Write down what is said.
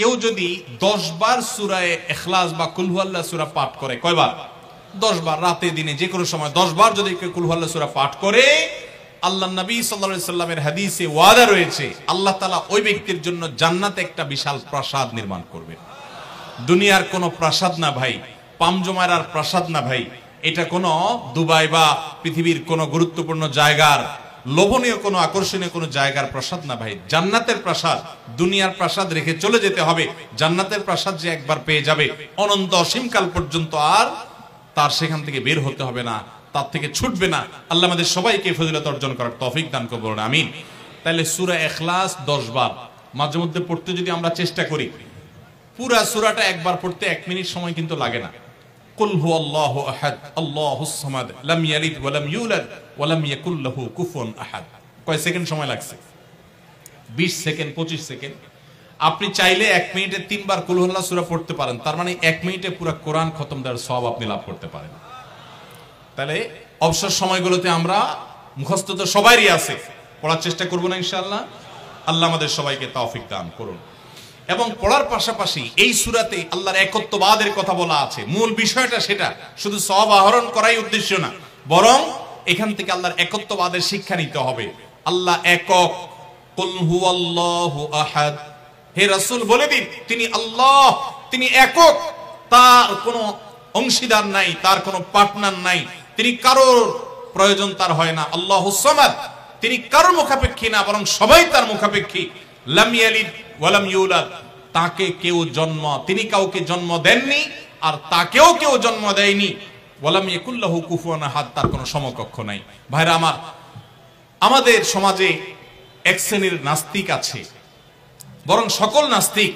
কেউ যদি 10 বার সূরা ইখলাস বা কুল হুয়াল্লাহ সূরা পাঠ করে, কয়বার? 10 বার, রাতে দিনে যে কোনো সময় 10 বার যদি কেউ কুল হুয়াল্লাহ সূরা পাঠ করে, আল্লাহর নবী সাল্লাল্লাহু আলাইহি সাল্লামের হাদিসে ওয়াদা রয়েছে আল্লাহ তাআলা ওই ব্যক্তির জন্য জান্নাতে একটা বিশাল প্রাসাদ নির্মাণ করবেন। দুনিয়ার কোনো প্রাসাদ না ভাই, পামজমারার প্রাসাদ না ভাই, এটা কোনো দুবাই বা পৃথিবীর কোনো গুরুত্বপূর্ণ জায়গার লোভনীয় কোনো আকর্ষণীয় কোনো জায়গার প্রাসাদ না ভাই, জান্নাতের প্রাসাদ। দুনিয়ার প্রাসাদ রেখে চলে যেতে হবে, জান্নাতের প্রাসাদ যে একবার পেয়ে যাবে অনন্ত অসীমকাল পর্যন্ত আর তার সেখান থেকে বের হতে হবে না, তার থেকে ছুটবে না। আল্লাহ আমাদের সবাইকে ফজিলত অর্জন করার তৌফিক দান করুন, আমিন। তাহলে সূরা ইখলাস 10 বার মাঝে মধ্যে পড়তে যদি আমরা চেষ্টা করি, পুরা সূরাটা একবার পড়তে 1 মিনিট সময় কিন্তু লাগে না। কুল হুয়াল্লাহু আহাদ আল্লাহুস সামাদ লাম ইয়ালিদ ওয়া লাম ইউলাদ ওয়া লাম ইয়াকুল লাহু কুফুয়ান আহাদ। কয় সেকেন্ড সময় লাগছে? 20 সেকেন্ড, 25 সেকেন্ড। আপনি চাইলে 1 মিনিটে 3 বার কুল হুয়াল্লাহ সূরা পড়তে পারেন, তার মানে 1 মিনিটে পুরো কোরআন খতম দেওয়ার সওয়াব আপনি লাভ করতে পারেন। তাহলে অবসর সময়গুলোতে আমরা মুখস্থ তো সবারই আছে, পড়ার চেষ্টা করব না ইনশাআল্লাহ। আল্লাহ আমাদের সবাইকে তৌফিক দান করুন। এবং পড়ার পাশাপাশি এই সূরাতে আল্লাহর একত্ববাদের কথা বলা আছে, মূল বিষয়টা সেটা, শুধু সওয়াব আহরণ করাই উদ্দেশ্য না, বরং এখান থেকে আল্লাহর একত্ববাদের শিক্ষা নিতে হবে। আল্লাহ একক, কুল হুয়াল্লাহু আহাদ, হে রাসূল বলে দিন তিনি আল্লাহ, তিনি একক, তার কোনো অংশীদার নাই, তার কোনো পার্টনার নাই, তিনি কারোর প্রয়োজন তার হয় না। আল্লাহুস সামাদ, তিনি কারোর মুখাপেক্ষী না, বরং সবাই তার মুখাপেক্ষী। লাম ইয়ালিদ ওয়া লাম ইউলাদ, তাকে কেউ জন্ম, তিনি কাউকে জন্ম দেননি আর তাকেও কেউ জন্ম দেয়নি। ওয়া লাম ইয়াকুল লাহু কুফুয়ান আহাদ, তার কোনো সমকক্ষ নাই। ভাইরা আমার, আমাদের সমাজে এক শ্রেণীর নাস্তিক আছে, বরং সকল নাস্তিক